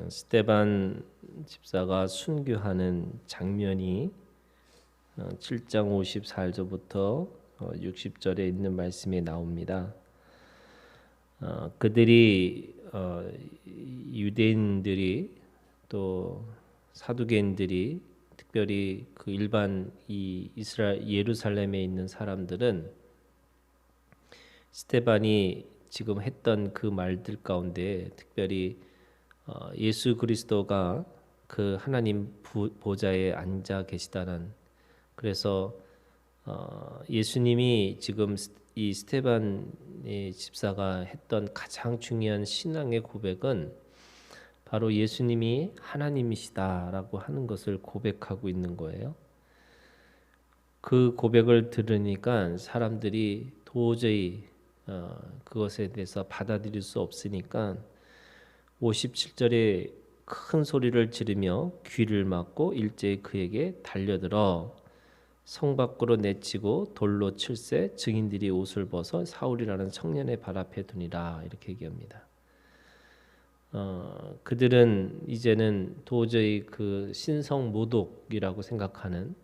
스데반 집사가 순교하는 장면이 7장 54절부터 60절에 있는 말씀에 나옵니다. 그들이 유대인들이 또 사두개인들이 특별히 그 일반 이 이스라엘 예루살렘에 있는 사람들은 스데반이 지금 했던 그 말들 가운데 특별히 예수 그리스도가 그 하나님 보좌에 앉아 계시다는, 그래서 예수님이 지금 이 스데반의 집사가 했던 가장 중요한 신앙의 고백은 바로 예수님이 하나님이시다라고 하는 것을 고백하고 있는 거예요. 그 고백을 들으니까 사람들이 도저히 그것에 대해서 받아들일 수 없으니까 57절에 큰 소리를 지르며 귀를 막고 일제히 그에게 달려들어 성 밖으로 내치고 돌로 칠세 증인들이 옷을 벗어 사울이라는 청년의 발 앞에 두니라, 이렇게 얘기합니다. 그들은 이제는 도저히 그 신성 모독이라고 생각하는,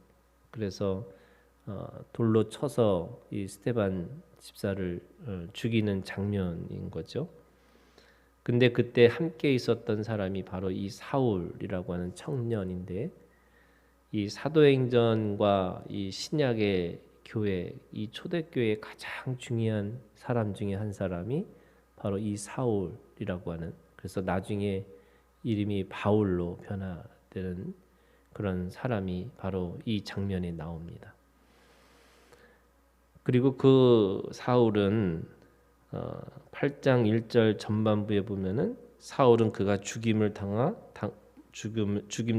그래서 돌로 쳐서 이 스데반 집사를 죽이는 장면인 거죠. 근데 그때 함께 있었던 사람이 바로 이 사울이라고 하는 청년인데, 이 사도행전과 이 신약의 교회, 이 초대교회의 가장 중요한 사람 중에 한 사람이 바로 이 사울이라고 하는, 그래서 나중에 이름이 바울로 변화되는 그런 사람이 바로 이 장면에 나옵니다. 그리고 그 사울은 8장 1절 전반부에 보면은 사울은 그가 죽임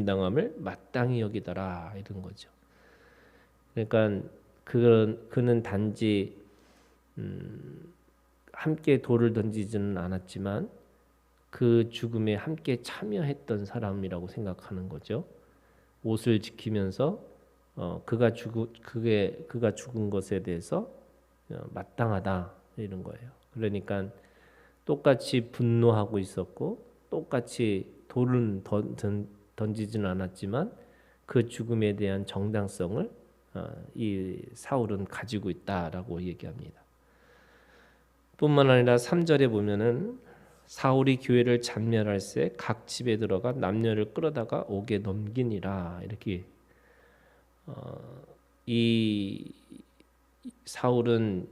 당함을 마땅히 여기더라, 이런 거죠. 그러니까 그는 단지 함께 돌을 던지지는 않았지만 그 죽음에 함께 참여했던 사람이라고 생각하는 거죠. 옷을 지키면서 그가 죽은 것에 대해서 마땅하다, 이런 거예요. 그러니까 똑같이 분노하고 있었고 똑같이 돌은 던지지는 않았지만 그 죽음에 대한 정당성을 이 사울은 가지고 있다라고 얘기합니다. 뿐만 아니라 3절에 보면은 사울이 교회를 잔멸할새 각 집에 들어가 남녀를 끌어다가 옥에 넘기니라, 이렇게 이 사울은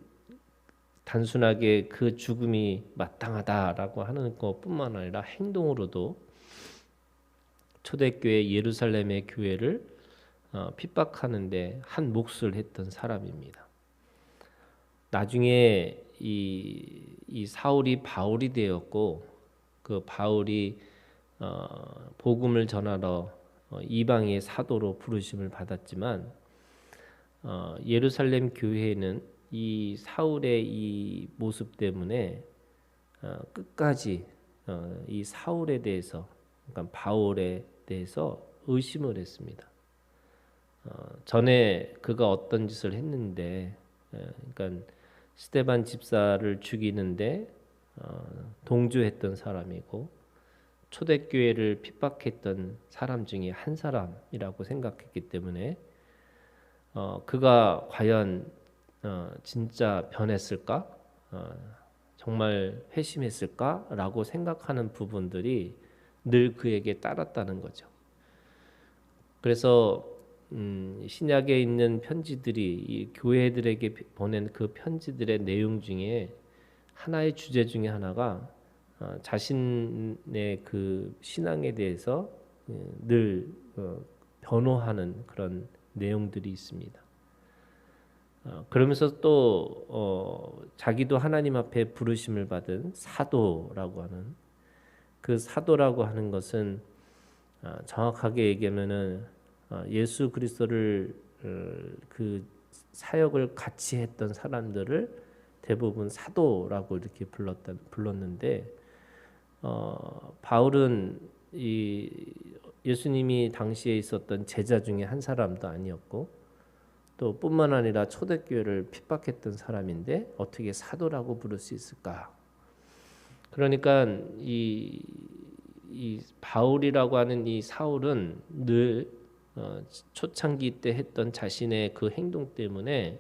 단순하게 그 죽음이 마땅하다라고 하는 것뿐만 아니라 행동으로도 초대교회 예루살렘의 교회를 핍박하는데 한 몫을 했던 사람입니다. 나중에 이 사울이 바울이 되었고, 그 바울이 복음을 전하러 이방의 사도로 부르심을 받았지만 예루살렘 교회는 이 사울의 이 모습 때문에 끝까지 이 사울에 대해서, 그러니까 바울에 대해서 의심을 했습니다. 전에 그가 어떤 짓을 했는데, 그러니까 스데반 집사를 죽이는데 동조했던 사람이고 초대교회를 핍박했던 사람 중에 한 사람이라고 생각했기 때문에 그가 과연 진짜 변했을까? 정말 회심했을까라고 생각하는 부분들이 늘 그에게 따랐다는 거죠. 그래서 신약에 있는 편지들이 이 교회들에게 보낸 그 편지들의 내용 중에 하나의 주제 중에 하나가 자신의 그 신앙에 대해서 늘 변호하는 그런 내용들이 있습니다. 그러면서 또 자기도 하나님 앞에 부르심을 받은 사도라고 하는, 그 사도라고 하는 것은 정확하게 얘기하면은 예수 그리스도를 그 사역을 같이 했던 사람들을 대부분 사도라고 이렇게 불렀는데 바울은 이 예수님이 당시에 있었던 제자 중에 한 사람도 아니었고 또 뿐만 아니라 초대교회를 핍박했던 사람인데 어떻게 사도라고 부를 수 있을까? 그러니까 이 이 바울이라고 하는 이 사울은 늘 초창기 때 했던 자신의 그 행동 때문에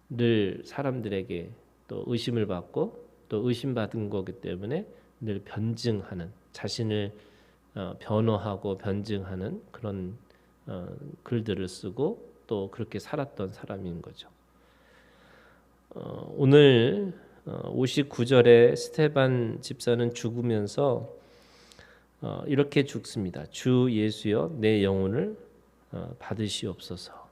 늘 사람들에게 또 의심을 받고 또 의심받은 거기 때문에 늘 변증하는 자신을 변호하고 변증하는 그런 글들을 쓰고 또 그렇게 살았던 사람인 거죠. 오늘 59절에 스데반 집사는 죽으면서 이렇게 죽습니다. 주 예수여 내 영혼을 받으시옵소서.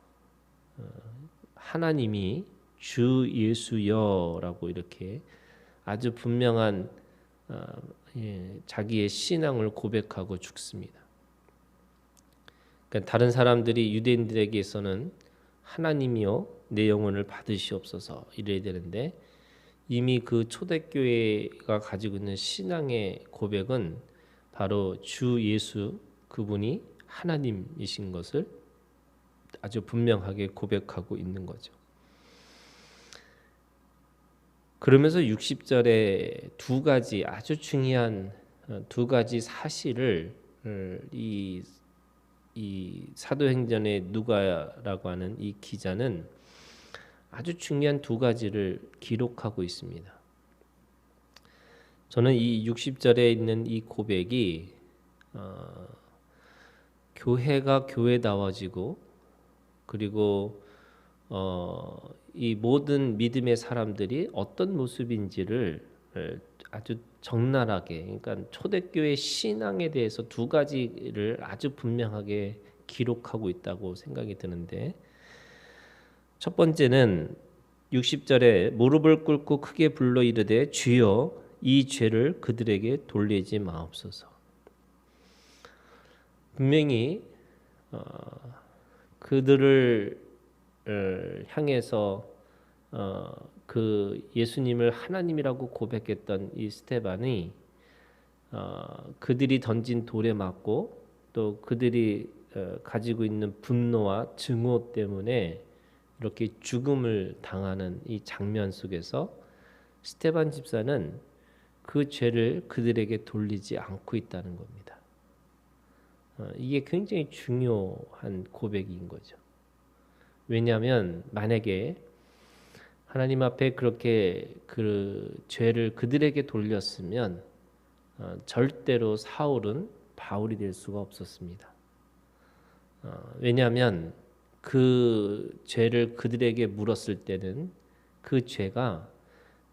하나님이 주 예수여라고 이렇게 아주 분명한 자기의 신앙을 고백하고 죽습니다. 그러니까 다른 사람들이 유대인들에게서는 하나님이여 내 영혼을 받으시옵소서 이래야 되는데 이미 그 초대교회가 가지고 있는 신앙의 고백은 바로 주 예수 그분이 하나님이신 것을 아주 분명하게 고백하고 있는 거죠. 그러면서 60절에 두 가지 아주 중요한 두 가지 사실을 이 사도행전의 누가라고 하는 이 기자는 아주 중요한 두 가지를 기록하고 있습니다. 저는 이 60절에 있는 이 고백이 교회가 교회다워지고 그리고 이 모든 믿음의 사람들이 어떤 모습인지를 아주 적나라하게 그러니까 초대교회 신앙에 대해서 두 가지를 아주 분명하게 기록하고 있다고 생각이 드는데 첫 번째는 60절에 무릎을 꿇고 크게 불러 이르되 주여 이 죄를 그들에게 돌리지 마옵소서. 분명히 그들을 향해서 그 예수님을 하나님이라고 고백했던 이 스데반이 그들이 던진 돌에 맞고 또 그들이 가지고 있는 분노와 증오 때문에 이렇게 죽음을 당하는 이 장면 속에서 스데반 집사는 그 죄를 그들에게 돌리지 않고 있다는 겁니다. 이게 굉장히 중요한 고백인 거죠. 왜냐하면 만약에 하나님 앞에 그렇게 그 죄를 그들에게 돌렸으면 절대로 사울은 바울이 될 수가 없었습니다. 왜냐하면 그 죄를 그들에게 물었을 때는 그 죄가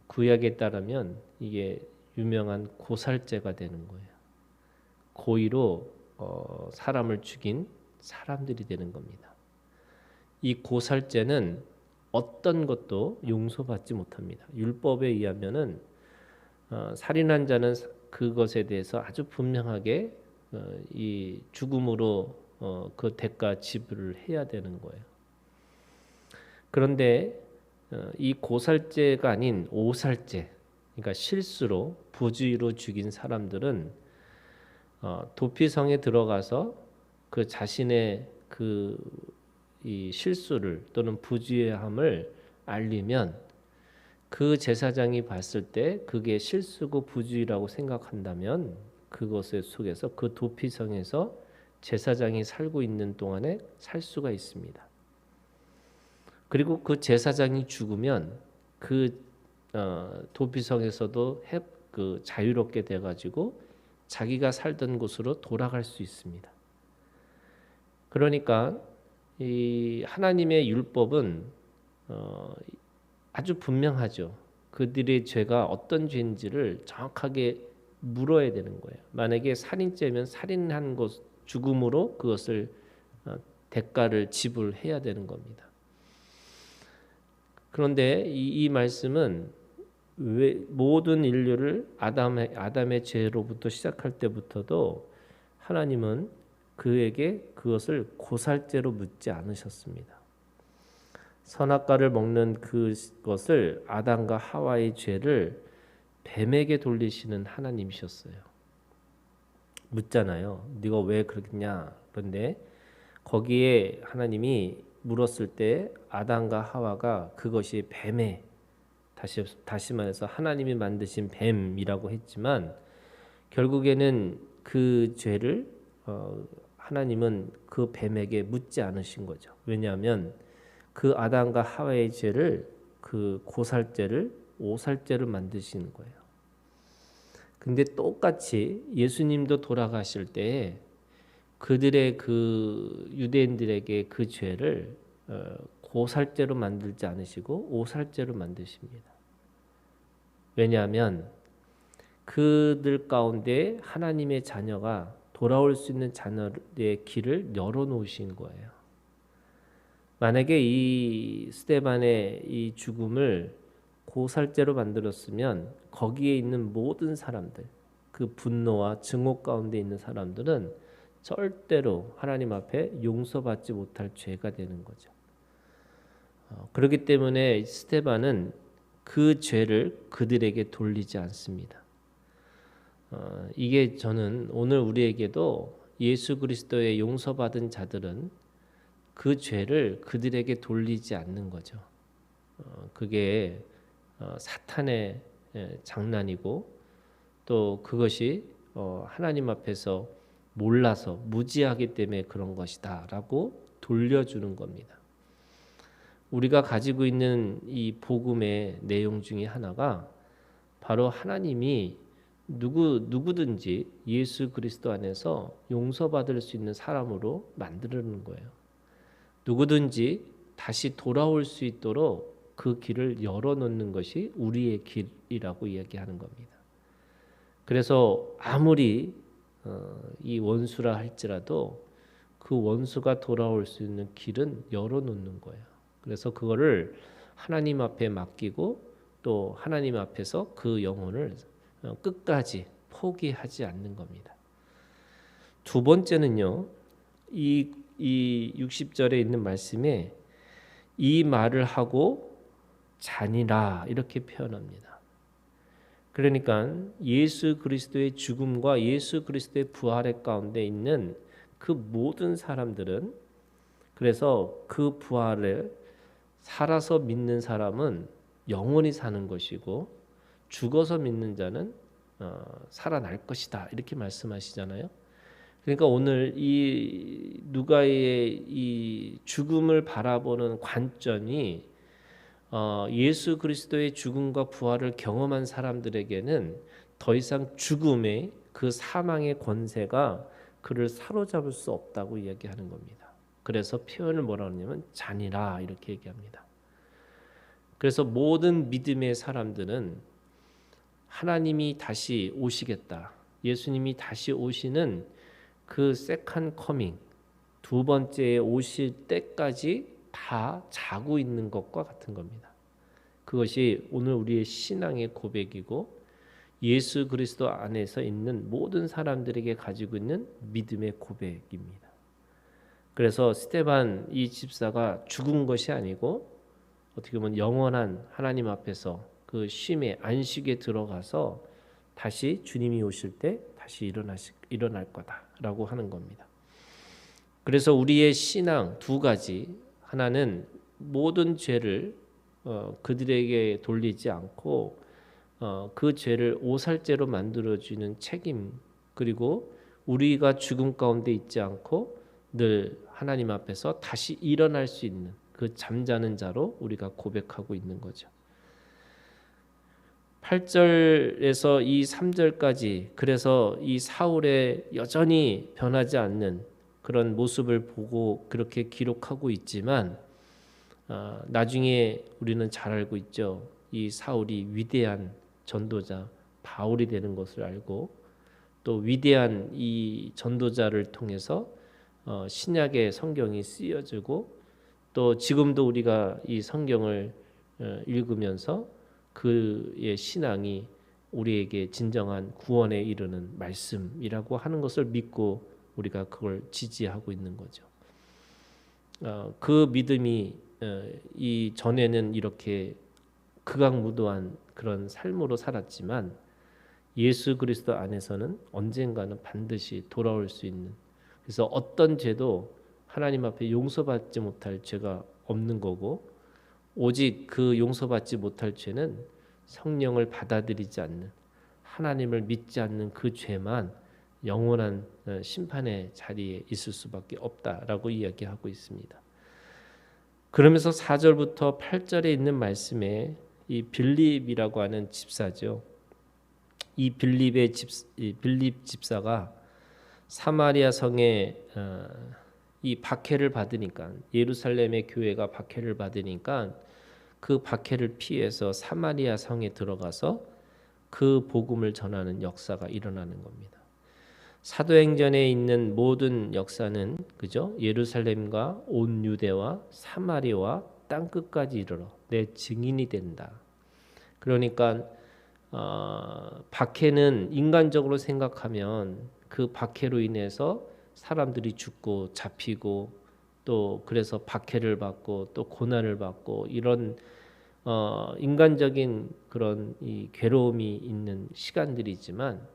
구약에 따르면 이게 유명한 고살죄가 되는 거예요. 고의로 사람을 죽인 사람들이 되는 겁니다. 이 고살죄는 어떤 것도 용서받지 못합니다. 율법에 의하면은 살인한 자는 그것에 대해서 아주 분명하게 이 죽음으로 그 대가 지불을 해야 되는 거예요. 그런데 이 고살죄가 아닌 오살죄, 그러니까 실수로 부주의로 죽인 사람들은 도피성에 들어가서 그 자신의 이 실수를 또는 부주의함을 알리면 그 제사장이 봤을 때 그게 실수고 부주의라고 생각한다면 그것에 속에서 그 도피성에서 제사장이 살고 있는 동안에 살 수가 있습니다. 그리고 그 제사장이 죽으면 그 도피성에서도 자유롭게 돼가지고 자기가 살던 곳으로 돌아갈 수 있습니다. 그러니까 이 하나님의 율법은 아주 분명하죠. 그들의 죄가 어떤 죄인지를 정확하게 물어야 되는 거예요. 만약에 살인죄면 살인한 것 죽음으로 그것을 대가를 지불해야 되는 겁니다. 그런데 이 말씀은 모든 인류를 아담의 죄로부터 시작할 때부터도 하나님은 그에게 그것을 고살죄로 묻지 않으셨습니다. 선악과를 먹는 그것을 아담과 하와의 죄를 뱀에게 돌리시는 하나님이셨어요. 묻잖아요. 네가 왜 그러냐? 그런데 거기에 하나님이 물었을 때 아담과 하와가 그것이 뱀의 다시 말해서 하나님이 만드신 뱀이라고 했지만 결국에는 그 죄를 하나님은 그 뱀에게 묻지 않으신 거죠. 왜냐하면 그 아담과 하와의 죄를 그 고살죄를 오살죄로 만드시는 거예요. 근데 똑같이 예수님도 돌아가실 때에 그들의 그 유대인들에게 그 죄를 고살죄로 만들지 않으시고 오살죄로 만드십니다. 왜냐하면 그들 가운데 하나님의 자녀가 돌아올 수 있는 자녀의 길을 열어놓으신 거예요. 만약에 이 스데반의 이 죽음을 고살죄로 만들었으면 거기에 있는 모든 사람들, 그 분노와 증오 가운데 있는 사람들은 절대로 하나님 앞에 용서받지 못할 죄가 되는 거죠. 그렇기 때문에 스데반은 그 죄를 그들에게 돌리지 않습니다. 이게 저는 오늘 우리에게도 예수 그리스도의 용서받은 자들은 그 죄를 그들에게 돌리지 않는 거죠. 그게 사탄의 장난이고 또 그것이 하나님 앞에서 몰라서 무지하기 때문에 그런 것이다라고 돌려주는 겁니다. 우리가 가지고 있는 이 복음의 내용 중에 하나가 바로 하나님이 누구든지 예수 그리스도 안에서 용서받을 수 있는 사람으로 만드는 거예요. 누구든지 다시 돌아올 수 있도록 그 길을 열어놓는 것이 우리의 길이라고 이야기하는 겁니다. 그래서 아무리 이 원수라 할지라도 그 원수가 돌아올 수 있는 길은 열어놓는 거예요. 그래서 그거를 하나님 앞에 맡기고 또 하나님 앞에서 그 영혼을 끝까지 포기하지 않는 겁니다. 두 번째는요. 이 60절에 있는 말씀에 이 말을 하고 자니라 이렇게 표현합니다. 그러니까 예수 그리스도의 죽음과 예수 그리스도의 부활의 가운데 있는 그 모든 사람들은 그래서 그 부활을 살아서 믿는 사람은 영원히 사는 것이고 죽어서 믿는 자는 살아날 것이다 이렇게 말씀하시잖아요. 그러니까 오늘 이 누가의 이 죽음을 바라보는 관점이 예수 그리스도의 죽음과 부활을 경험한 사람들에게는 더 이상 죽음의 그 사망의 권세가 그를 사로잡을 수 없다고 이야기하는 겁니다. 그래서 표현을 뭐라 하냐면 잔이라 이렇게 얘기합니다. 그래서 모든 믿음의 사람들은 하나님이 다시 오시겠다. 예수님이 다시 오시는 그 세컨 커밍 두 번째에 오실 때까지 다 자고 있는 것과 같은 겁니다. 그것이 오늘 우리의 신앙의 고백이고 예수 그리스도 안에서 있는 모든 사람들에게 가지고 있는 믿음의 고백입니다. 그래서 스데반 이 집사가 죽은 것이 아니고 어떻게 보면 영원한 하나님 앞에서 그 쉼의 안식에 들어가서 다시 주님이 오실 때 다시 일어날 거다라고 하는 겁니다. 그래서 우리의 신앙 두 가지, 하나는 모든 죄를 그들에게 돌리지 않고 그 죄를 오살죄로 만들어주는 책임, 그리고 우리가 죽음 가운데 있지 않고 늘 하나님 앞에서 다시 일어날 수 있는 그 잠자는 자로 우리가 고백하고 있는 거죠. 8절에서 이 3절까지 그래서 이 사울의 여전히 변하지 않는 그런 모습을 보고 그렇게 기록하고 있지만 나중에 우리는 잘 알고 있죠. 이 사울이 위대한 전도자 바울이 되는 것을 알고 또 위대한 이 전도자를 통해서 신약의 성경이 쓰여지고 또 지금도 우리가 이 성경을 읽으면서 그의 신앙이 우리에게 진정한 구원에 이르는 말씀이라고 하는 것을 믿고 우리가 그걸 지지하고 있는 거죠. 그 믿음이 이 전에는 이렇게 극악무도한 그런 삶으로 살았지만 예수 그리스도 안에서는 언젠가는 반드시 돌아올 수 있는, 그래서 어떤 죄도 하나님 앞에 용서받지 못할 죄가 없는 거고 오직 그 용서받지 못할 죄는 성령을 받아들이지 않는, 하나님을 믿지 않는 그 죄만 영원한 심판의 자리에 있을 수밖에 없다라고 이야기하고 있습니다. 그러면서 4절부터 8절에 있는 말씀에 이 빌립이라고 하는 집사죠. 이 빌립 집사가 사마리아 성에 이 박해를 받으니까, 예루살렘의 교회가 박해를 받으니까 그 박해를 피해서 사마리아 성에 들어가서 그 복음을 전하는 역사가 일어나는 겁니다. 사도행전에 있는 모든 역사는 그죠? 예루살렘과 온 유대와 사마리아와 땅 끝까지 이르러 내 증인이 된다. 그러니까 박해는 인간적으로 생각하면 그 박해로 인해서 사람들이 죽고 잡히고 또 그래서 박해를 받고 또 고난을 받고 이런 인간적인 그런 이 괴로움이 있는 시간들이지만,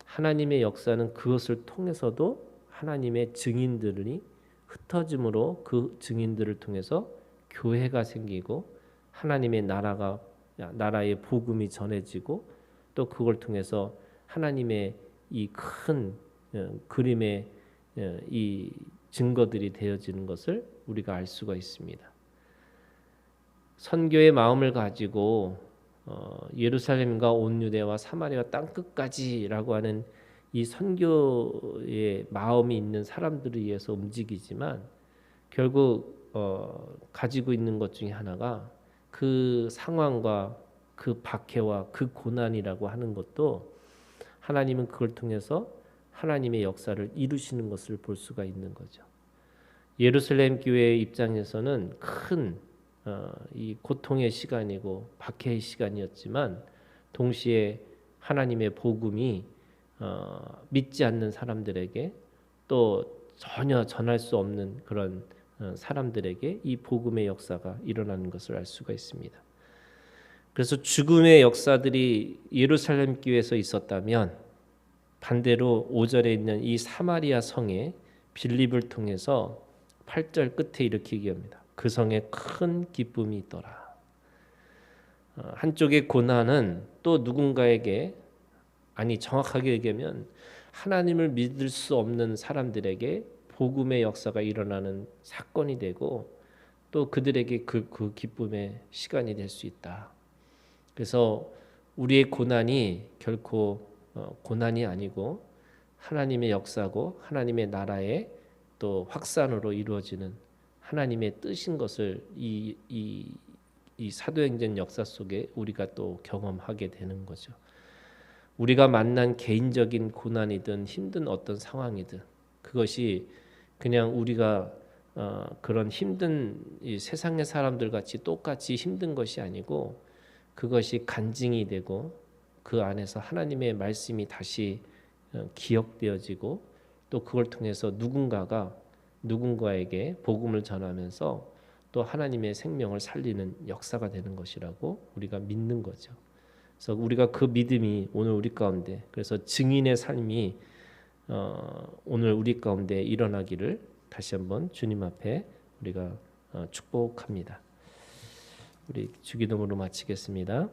하나님의 역사는 그것을 통해서도 하나님의 증인들이 흩어짐으로 그 증인들을 통해서 교회가 생기고 하나님의 나라의 복음이 전해지고 또 그걸 통해서 하나님의 이 큰 그림의 이 증거들이 되어지는 것을 우리가 알 수가 있습니다. 선교의 마음을 가지고 예루살렘과 온 유대와 사마리아 땅 끝까지라고 하는 이 선교의 마음이 있는 사람들에 의해서 움직이지만, 결국 가지고 있는 것 중에 하나가 그 상황과 그 박해와 그 고난이라고 하는 것도 하나님은 그걸 통해서 하나님의 역사를 이루시는 것을 볼 수가 있는 거죠. 예루살렘 교회의 입장에서는 큰 이 고통의 시간이고 박해의 시간이었지만, 동시에 하나님의 복음이 믿지 않는 사람들에게 또 전혀 전할 수 없는 그런 사람들에게 이 복음의 역사가 일어나는 것을 알 수가 있습니다. 그래서 죽음의 역사들이 예루살렘 교회에서 있었다면, 반대로 5절에 있는 이 사마리아 성에 빌립을 통해서 8절 끝에 이렇게 얘기합니다. 그 성에 큰 기쁨이 있더라. 한쪽의 고난은 또 누군가에게, 아니 정확하게 얘기하면 하나님을 믿을 수 없는 사람들에게 복음의 역사가 일어나는 사건이 되고 또 그들에게 그 기쁨의 시간이 될 수 있다. 그래서 우리의 고난이 결코 고난이 아니고 하나님의 역사고 하나님의 나라의 또 확산으로 이루어지는 하나님의 뜻인 것을 이 사도행전 역사 속에 우리가 또 경험하게 되는 거죠. 우리가 만난 개인적인 고난이든 힘든 어떤 상황이든 그것이 그냥 우리가 그런 힘든 이 세상의 사람들 같이 똑같이 힘든 것이 아니고, 그것이 간증이 되고 그 안에서 하나님의 말씀이 다시 기억되어지고 또 그걸 통해서 누군가에게 복음을 전하면서 또 하나님의 생명을 살리는 역사가 되는 것이라고 우리가 믿는 거죠. 그래서 우리가 그 믿음이 오늘 우리 가운데, 그래서 증인의 삶이 오늘 우리 가운데 일어나기를 다시 한번 주님 앞에 우리가 축복합니다. 우리 주기도문으로 마치겠습니다.